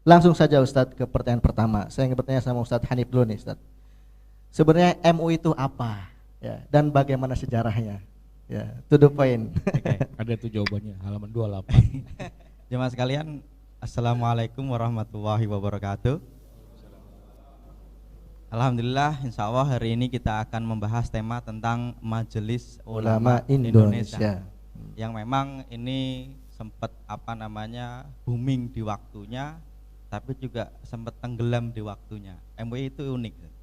Langsung saja Ustadz ke pertanyaan pertama. Saya ingin bertanya sama Ustadz Hanif dulu nih Ustadz. Sebenarnya MUI itu apa? Ya, dan bagaimana sejarahnya? Ya, to the point. Oke, ada tuh jawabannya halaman 28. Jemaah sekalian, Assalamualaikum warahmatullahi wabarakatuh. Alhamdulillah, insya Allah hari ini kita akan membahas tema tentang Majelis Ulama Indonesia. Yang memang ini sempat booming di waktunya, tapi juga sempat tenggelam di waktunya. MUI itu unik.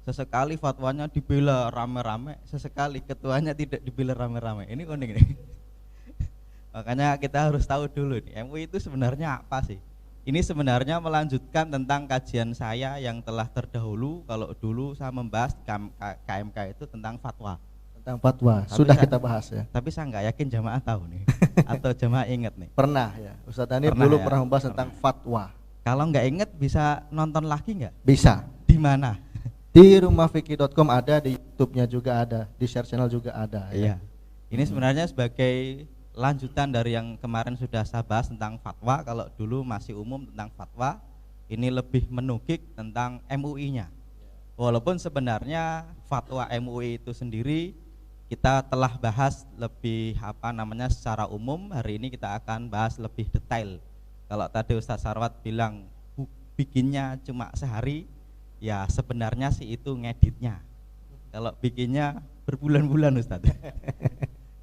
Sesekali fatwanya dibela rame-rame, sesekali ketuanya tidak dibela rame-rame. Ini unik nih. Makanya kita harus tahu dulu nih, MUI itu sebenarnya apa sih? Ini sebenarnya melanjutkan tentang kajian saya yang telah terdahulu. Kalau dulu saya membahas KMK itu tentang fatwa. Tentang fatwa, sudah kita bahas ya. Tapi saya nggak yakin jamaah tahu nih, atau jamaah ingat nih. Pernah ya, Ustadz Hanif dulu ya? pernah membahas tentang fatwa. Kalau nggak ingat bisa nonton lagi nggak? Bisa. Di mana? Di rumahfikih.com ada, di YouTube-nya juga ada, di share channel juga ada. Iya. Ini sebenarnya sebagai lanjutan dari yang kemarin sudah saya bahas tentang fatwa. Kalau dulu masih umum tentang fatwa, ini lebih menukik tentang MUI-nya. Walaupun sebenarnya fatwa MUI itu sendiri kita telah bahas lebih secara umum. Hari ini kita akan bahas lebih detail. Kalau tadi Ustaz Sarwat bilang bikinnya cuma sehari, ya sebenarnya sih itu ngeditnya. Kalau bikinnya berbulan-bulan Ustaz.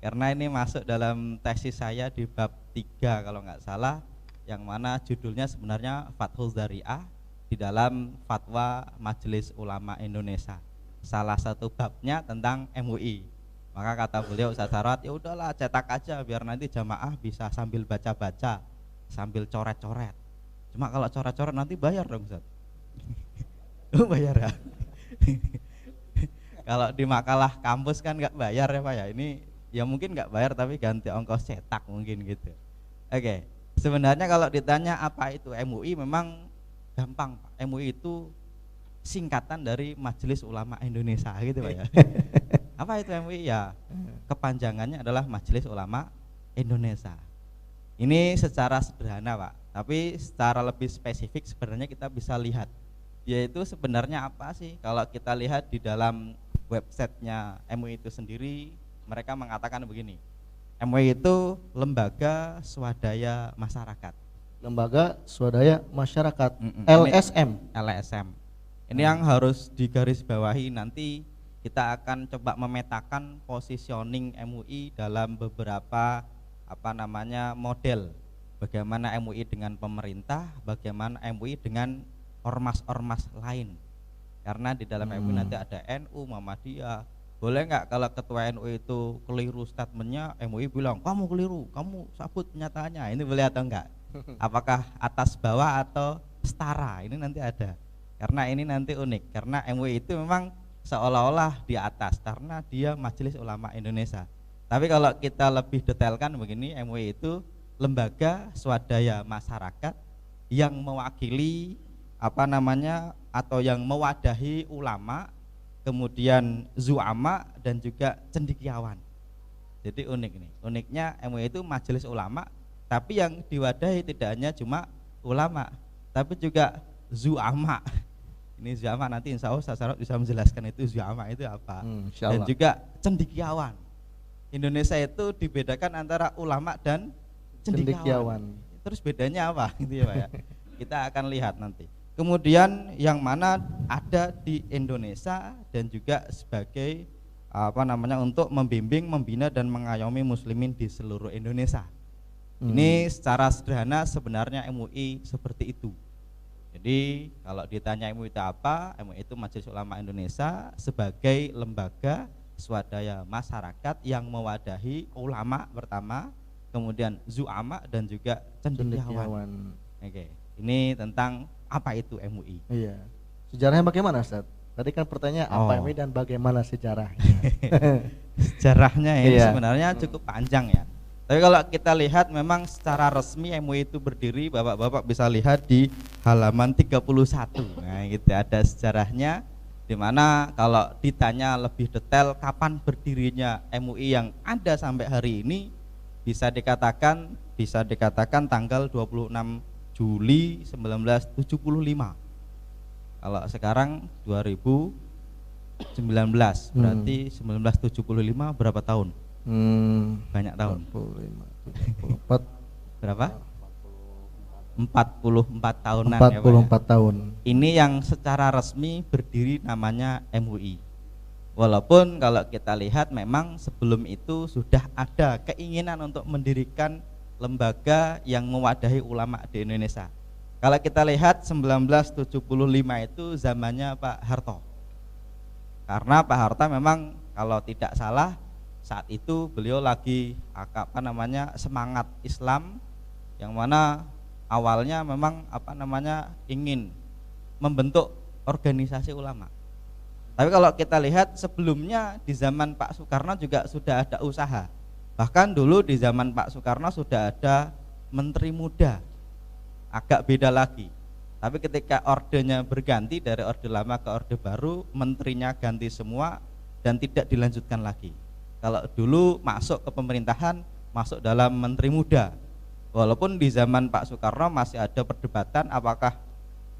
Karena ini masuk dalam tesis saya di bab 3 kalau nggak salah, yang mana judulnya sebenarnya Fathul Dzari'ah di dalam Fatwa Majelis Ulama Indonesia. Salah satu babnya tentang MUI. Maka kata beliau Ustaz Sarwat, ya udahlah cetak aja biar nanti jamaah bisa sambil baca-baca, sambil coret-coret. Cuma kalau coret-coret nanti bayar dong Ustaz. Bayar ya. Kalau di makalah kampus kan nggak bayar ya Pak ya. Ini ya mungkin nggak bayar tapi ganti ongkos cetak mungkin gitu. Oke, sebenarnya kalau ditanya apa itu MUI memang gampang Pak. MUI itu singkatan dari Majelis Ulama Indonesia gitu Pak ya. Apa itu MUI ya? Kepanjangannya adalah Majelis Ulama Indonesia. Ini secara sederhana Pak, tapi secara lebih spesifik sebenarnya kita bisa lihat yaitu sebenarnya apa sih. Kalau kita lihat di dalam websitenya MUI itu sendiri, mereka mengatakan begini, MUI itu lembaga swadaya masyarakat. Lembaga swadaya masyarakat, LSM. LSM. Ini yang harus digarisbawahi. Nanti kita akan coba memetakan positioning MUI dalam beberapa model. Bagaimana MUI dengan pemerintah, bagaimana MUI dengan ormas-ormas lain. Karena di dalam MUI nanti ada NU, Muhammadiyah. Boleh nggak kalau ketua NU itu keliru statementnya, MUI bilang kamu keliru, kamu sabut pernyataannya. Ini boleh atau enggak? Apakah atas bawah atau setara? Ini nanti ada. Karena ini nanti unik. Karena MUI itu memang seolah-olah di atas karena dia Majelis Ulama Indonesia. Tapi kalau kita lebih detailkan begini, MUI itu lembaga swadaya masyarakat yang mewakili atau yang mewadahi ulama, kemudian zu'ama dan juga cendekiawan. Jadi unik nih. Uniknya MUI itu majelis ulama, tapi yang diwadahi tidak hanya cuma ulama, tapi juga zu'ama. Ini zu'ama nanti insya Allah saya bisa menjelaskan itu zu'ama itu apa. Dan juga cendekiawan. Indonesia itu dibedakan antara ulama dan cendekiawan. Terus bedanya apa gitu ya Pak ya. Kita akan lihat nanti. Kemudian yang mana ada di Indonesia dan juga sebagai untuk membimbing, membina dan mengayomi muslimin di seluruh Indonesia. Ini secara sederhana sebenarnya MUI seperti itu. Jadi kalau ditanya MUI itu apa? MUI itu Majelis Ulama Indonesia sebagai lembaga swadaya masyarakat yang mewadahi ulama pertama, kemudian zu'ama dan juga cendekiawan. Oke. Ini tentang apa itu MUI. Iya. Sejarahnya bagaimana Ustaz? Tadi kan pertanyaan apa MUI dan bagaimana sejarahnya. Sejarahnya ini sebenarnya cukup panjang ya. Tapi kalau kita lihat memang secara resmi MUI itu berdiri, Bapak-bapak bisa lihat di halaman 31. Nah, gitu ada sejarahnya, di mana kalau ditanya lebih detail kapan berdirinya MUI yang ada sampai hari ini bisa dikatakan tanggal 26 Juli 1975. Kalau sekarang 2019 berarti 1975 berapa tahun? Banyak tahun. 45, 74. Berapa? 44 tahunan 44 ya, Pak, ya? tahun. Ini yang secara resmi berdiri namanya MUI. Walaupun kalau kita lihat memang sebelum itu sudah ada keinginan untuk mendirikan lembaga yang mewadahi ulama di Indonesia. Kalau kita lihat 1975 itu zamannya Pak Harto. Karena Pak Harto memang kalau tidak salah saat itu beliau lagi semangat Islam, yang mana awalnya memang ingin membentuk organisasi ulama. Tapi kalau kita lihat sebelumnya di zaman Pak Soekarno juga sudah ada usaha. Bahkan dulu di zaman Pak Soekarno sudah ada menteri muda. Agak beda lagi. Tapi ketika ordenya berganti dari orde lama ke orde baru, menterinya ganti semua dan tidak dilanjutkan lagi. Kalau dulu masuk ke pemerintahan, masuk dalam menteri muda. Walaupun di zaman Pak Soekarno masih ada perdebatan apakah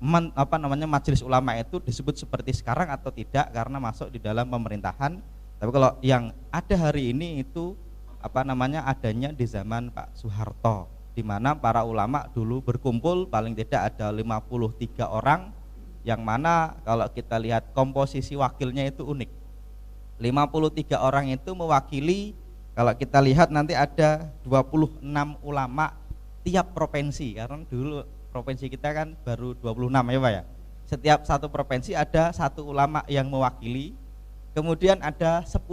majelis ulama itu disebut seperti sekarang atau tidak karena masuk di dalam pemerintahan. Tapi kalau yang ada hari ini itu adanya di zaman Pak Soeharto, di mana para ulama dulu berkumpul paling tidak ada 53 orang, yang mana kalau kita lihat komposisi wakilnya itu unik. 53 orang itu mewakili, kalau kita lihat nanti ada 26 ulama tiap provinsi, karena dulu provinsi kita kan baru 26 ya Pak ya. Setiap satu provinsi ada satu ulama yang mewakili. Kemudian ada 10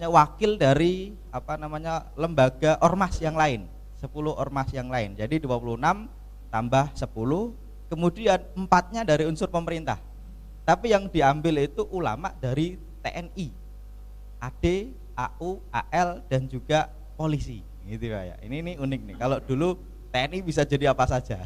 wakil dari lembaga ormas yang lain, 10 ormas yang lain. Jadi 26 tambah 10, kemudian 4-nya dari unsur pemerintah. Tapi yang diambil itu ulama dari TNI, AD, AU, AL dan juga polisi. Gitu Pak ya. Ini unik nih. Kalau dulu TNI bisa jadi apa saja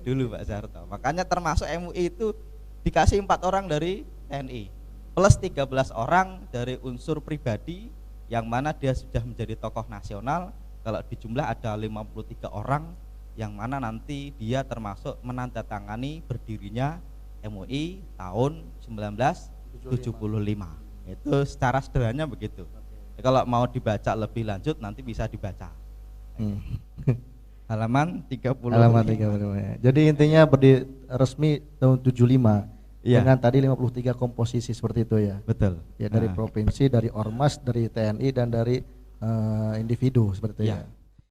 dulu Pak Soeharto. Makanya termasuk MUI itu dikasih 4 orang dari TNI plus 13 orang dari unsur pribadi, yang mana dia sudah menjadi tokoh nasional. Kalau dijumlah ada 53 orang, yang mana nanti dia termasuk menandatangani berdirinya MUI tahun 1975. Itu secara sederhananya begitu. Kalau mau dibaca lebih lanjut nanti bisa dibaca. Halaman 35. Halaman 35. Jadi intinya resmi tahun 75. Iya. Dengan tadi 53 komposisi seperti itu ya. Betul. Ya dari provinsi, dari ormas, dari TNI dan dari individu seperti itu ya.